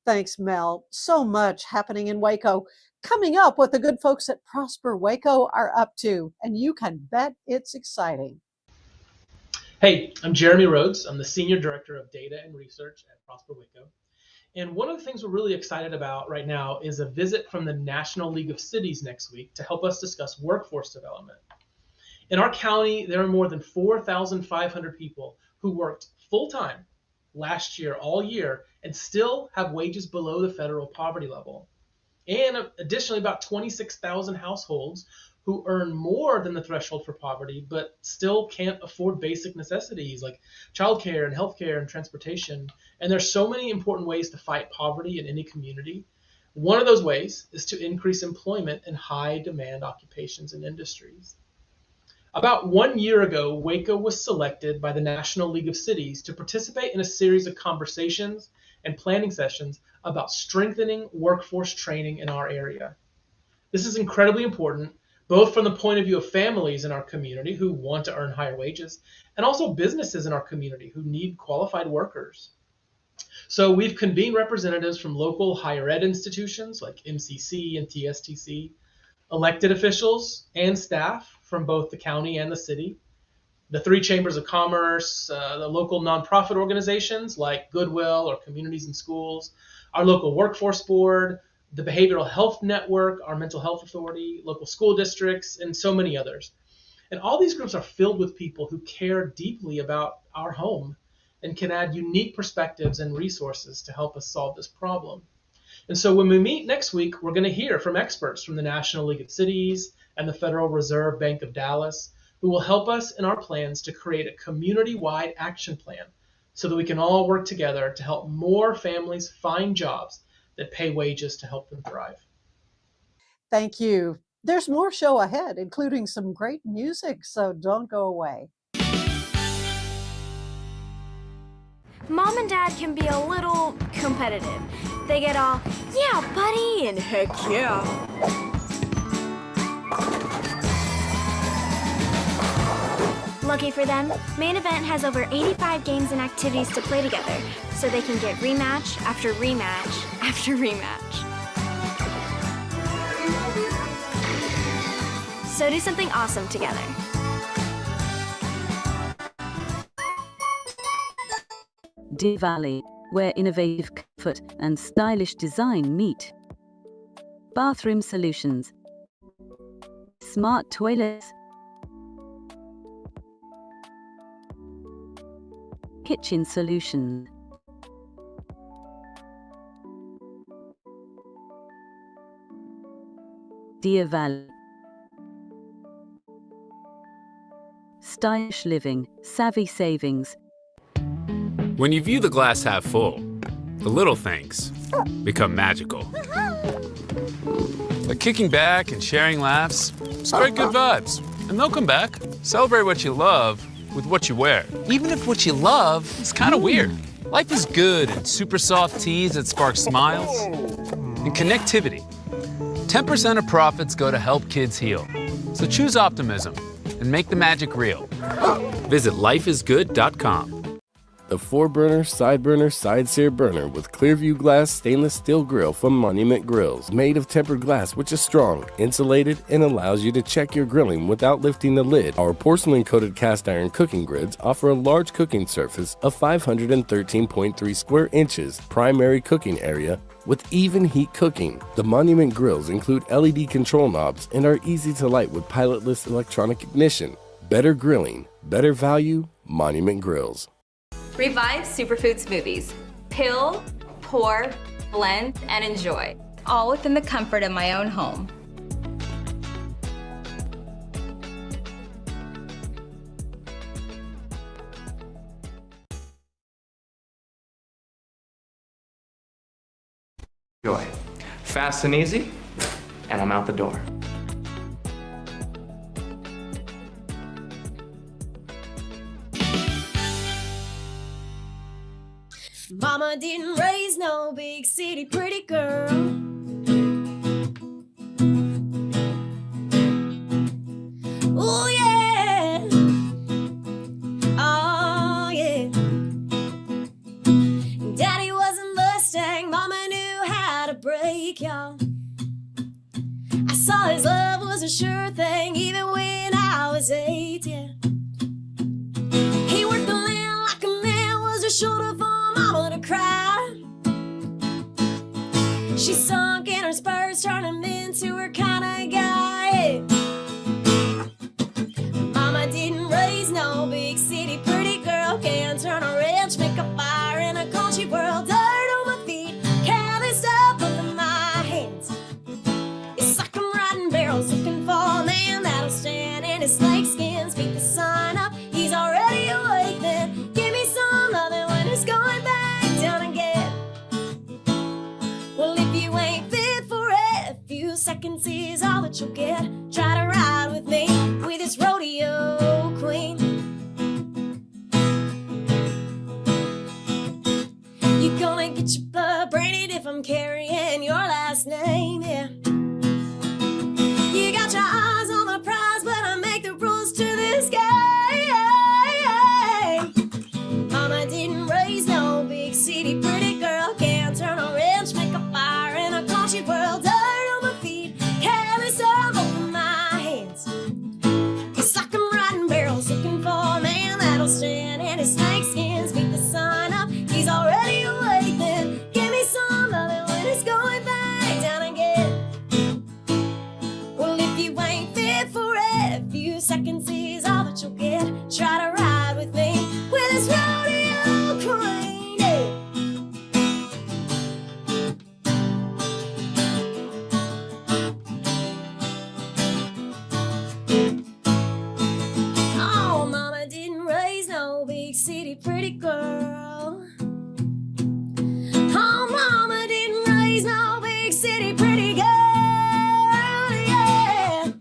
Thanks, Mel. So much happening in Waco. Coming up, what the good folks at Prosper Waco are up to, and you can bet it's exciting. Hey, I'm Jeremy Rhodes. I'm the Senior Director of Data and Research at Prosper Waco. And one of the things we're really excited about right now is a visit from the National League of Cities next week to help us discuss workforce development. In our county, there are more than 4,500 people who worked full-time last year, all year, and still have wages below the federal poverty level. And additionally, about 26,000 households who earn more than the threshold for poverty, but still can't afford basic necessities like childcare and healthcare and transportation. And there's so many important ways to fight poverty in any community. One of those ways is to increase employment in high demand occupations and industries. About 1 year ago, Waco was selected by the National League of Cities to participate in a series of conversations and planning sessions about strengthening workforce training in our area. This is incredibly important, both from the point of view of families in our community who want to earn higher wages, and also businesses in our community who need qualified workers. So we've convened representatives from local higher ed institutions like MCC and TSTC, elected officials and staff from both the county and the city, the 3 chambers of commerce, the local nonprofit organizations like Goodwill or Communities in Schools, our local workforce board, the Behavioral Health Network, our Mental Health Authority, local school districts, and so many others. And all these groups are filled with people who care deeply about our home and can add unique perspectives and resources to help us solve this problem. And so when we meet next week, we're going to hear from experts from the National League of Cities and the Federal Reserve Bank of Dallas, who will help us in our plans to create a community-wide action plan so that we can all work together to help more families find jobs that pay wages to help them thrive. Thank you. There's more show ahead, including some great music, so don't go away. Mom and Dad can be a little competitive. They get all, yeah, buddy, and heck yeah. Lucky for them, Main Event has over 85 games and activities to play together, so they can get rematch after rematch after rematch. So do something awesome together. Deer Valley, where innovative comfort and stylish design meet. Bathroom solutions, smart toilets, kitchen solutions. Deer Valley. Stylish living, savvy savings. When you view the glass half full, the little things become magical. Like kicking back and sharing laughs, spread good vibes, and they'll come back. Celebrate what you love with what you wear, even if what you love is kind of weird. Life is good in super soft tees that spark smiles and connectivity. 10% of profits go to help kids heal. So choose optimism and make the magic real. Visit lifeisgood.com. The 4-burner, side-burner, side-sear burner with Clearview glass stainless steel grill from Monument Grills. Made of tempered glass, which is strong, insulated, and allows you to check your grilling without lifting the lid. Our porcelain-coated cast iron cooking grids offer a large cooking surface of 513.3 square inches, primary cooking area, with even heat cooking. The Monument Grills include LED control knobs and are easy to light with pilotless electronic ignition. Better grilling, better value, Monument Grills. Revive Superfood Smoothies. Pill, pour, blend, and enjoy. All within the comfort of my own home. Enjoy. Fast and easy, and I'm out the door. Mama didn't raise no big city pretty girl. Oh yeah, oh yeah. Daddy was a Mustang, Mama knew how to break, y'all. I saw his love was a sure thing, even when I was 8, yeah. He worked the land like a man was a shoulder for Mama to cry. She sunk in her spurs, turned him into her kind of guy. Mama didn't raise no big city pretty girl. Can't turn a wrench, make a fire in a country world. Dirt on my feet, calloused up under my hands. It's like I'm riding barrels looking for a man seconds is all that you'll get. Try to ride with me, with this rodeo queen. You're gonna get your blood braided if I'm carrying your last name, yeah. You got your eyes on the prize, but I make the rules to this game. Mama didn't raise no big city pretty girl. Can't turn a wrench, make a fire in a country world. Dirt on my feet, careless all over my hands. It's like I'm riding barrels, looking for a man that'll stand in his snake skins. Beat the sun up, he's already awake then. Give me some loving when it's going back down again. Well, if you ain't fit for it, a few seconds is all that you'll get. Try to ride with me, with this rodeo queen, yeah. Oh, mama didn't raise no big city pretty girl. Oh, mama didn't raise no big city pretty girl, yeah.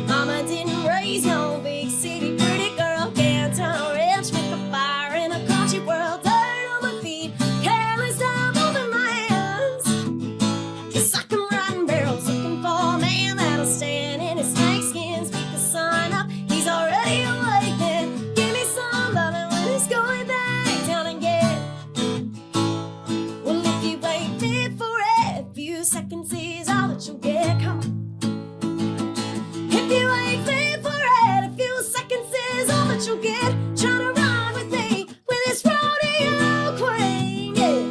Mama didn't raise no big city pretty girl. Can't turn a wrench, make a fire in a country world. Dirt on my feet, careless time over my hands. It's like I'm riding barrels, looking for a man that'll stand in his snake skins. Beat the sun up, he's already awake then. Give me some loving when it's going back down again. Well, if you ain't fit for it, a few seconds is all that you'll get. Come on. If you ain't fit for it, a few seconds is all that you'll get. Try to ride with me, with this rodeo queen, yeah.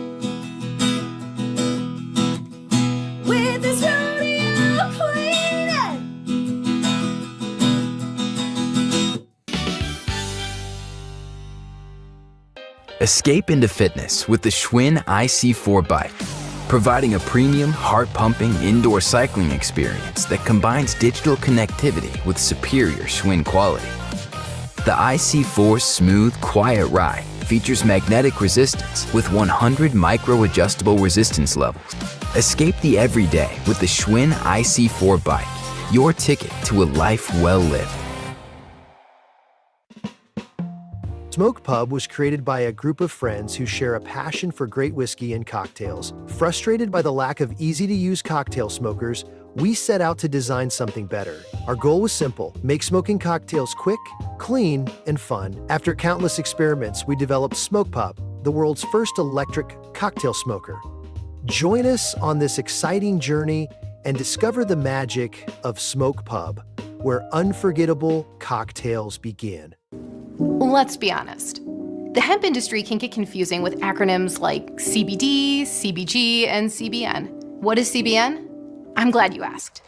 With this rodeo queen, yeah. Escape into fitness with the Schwinn IC4 bike, providing a premium, heart-pumping indoor cycling experience that combines digital connectivity with superior Schwinn quality. The IC4's smooth, quiet ride features magnetic resistance with 100 micro-adjustable resistance levels. Escape the everyday with the Schwinn IC4 bike, your ticket to a life well lived. Smoke Pub was created by a group of friends who share a passion for great whiskey and cocktails. Frustrated by the lack of easy-to-use cocktail smokers, we set out to design something better. Our goal was simple: make smoking cocktails quick, clean, and fun. After countless experiments, we developed Smoke Pub, the world's first electric cocktail smoker. Join us on this exciting journey and discover the magic of Smoke Pub, where unforgettable cocktails begin. Let's be honest. The hemp industry can get confusing with acronyms like CBD, CBG, and CBN. What is CBN? I'm glad you asked.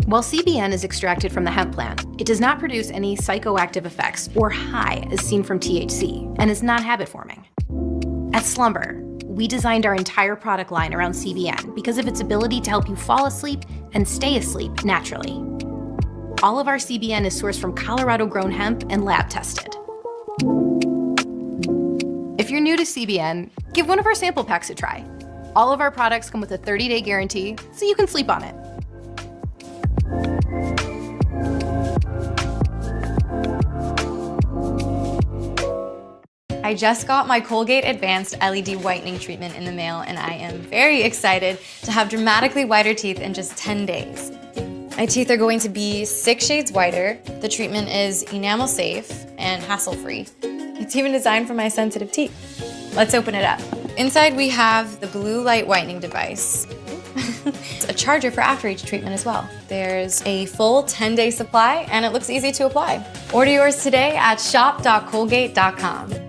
While CBN is extracted from the hemp plant, it does not produce any psychoactive effects or high as seen from THC, and is not habit-forming. At Slumber, we designed our entire product line around CBN because of its ability to help you fall asleep and stay asleep naturally. All of our CBN is sourced from Colorado-grown hemp and lab-tested. If you're new to CBN, give one of our sample packs a try. All of our products come with a 30-day guarantee, so you can sleep on it. I just got my Colgate Advanced LED Whitening Treatment in the mail, and I am very excited to have dramatically whiter teeth in just 10 days. My teeth are going to be 6 shades whiter. The treatment is enamel safe and hassle-free. It's even designed for my sensitive teeth. Let's open it up. Inside we have the blue light whitening device. It's a charger for after each treatment as well. There's a full 10-day supply, and it looks easy to apply. Order yours today at shop.colgate.com.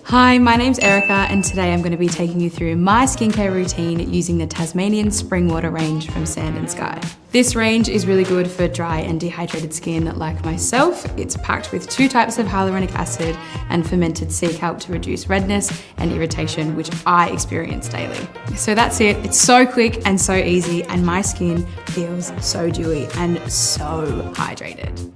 Hi, my name's Erica, and today I'm going to be taking you through my skincare routine using the Tasmanian Spring Water range from Sand and Sky. This range is really good for dry and dehydrated skin like myself. It's packed with 2 types of hyaluronic acid and fermented sea kelp to reduce redness and irritation, which I experience daily. So that's it. It's so quick and so easy, and my skin feels so dewy and so hydrated.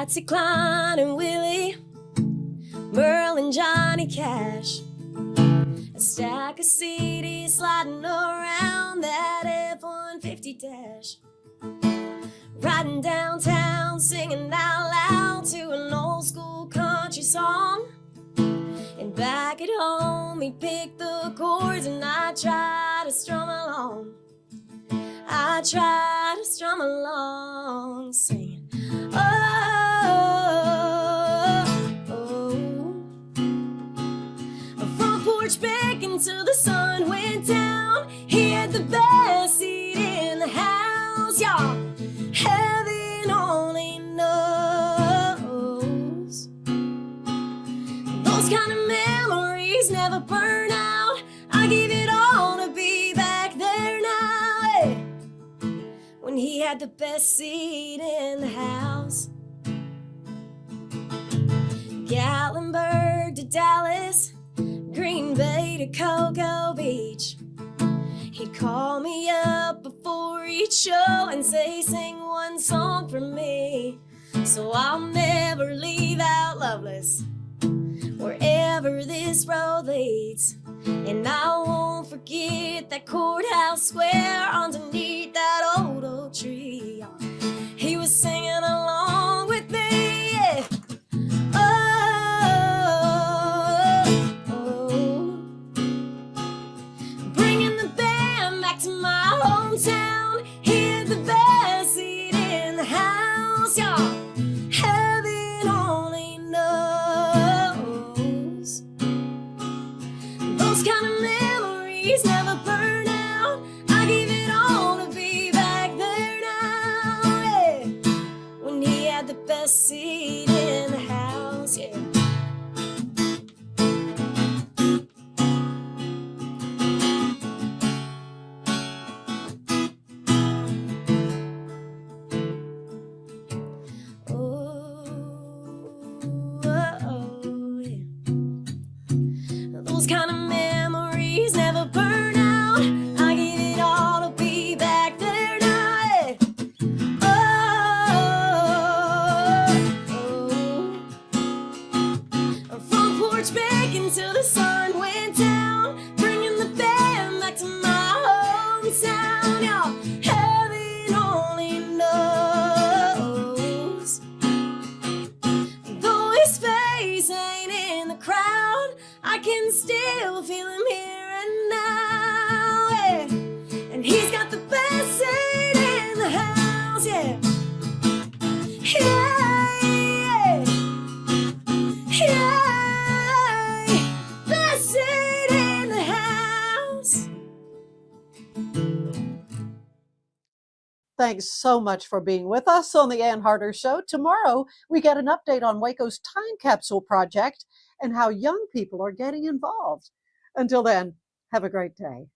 Patsy Cline and Willie, Merle and Johnny Cash. A stack of CDs sliding around that F-150 dash. Riding downtown, singing out loud to an old school country song. And back at home, he picked the chords and I tried to strum along. I tried to strum along, singing, oh, oh. A front porch begging till the sun went down. He had the best seat in the house, y'all. Heaven only knows. Those kind of memories never burn out. I give it all to be back there now, hey. When he had the best seat in the house. Gatlinburg to Dallas, Green Bay to Cocoa Beach. He'd call me up before each show and say, sing one song for me. So I'll never leave out Loveless, wherever this road leads. And I won't forget that courthouse square underneath that old oak tree. He was singing along with me, yeah. To my hometown, he had the best seat in the house, y'all. Heaven only knows. Those kind of memories never burn out. I give it all to be back there now, yeah. When he had the best seat in the house, yeah. Those kind of memories never burn out. I give it all to be back there now. Oh. Front porch begging till the sun went down, bringing the band back to my hometown. Y'all, heaven only knows. Though his face ain't in the crowd, I can still feel him here and now, yeah. And he's got the best seat in the house, yeah. Yeah, yeah, yeah. Best seat in the house. Thanks so much for being with us on the Ann Harder Show. Tomorrow, we get an update on Waco's time capsule project and how young people are getting involved. Until then, have a great day.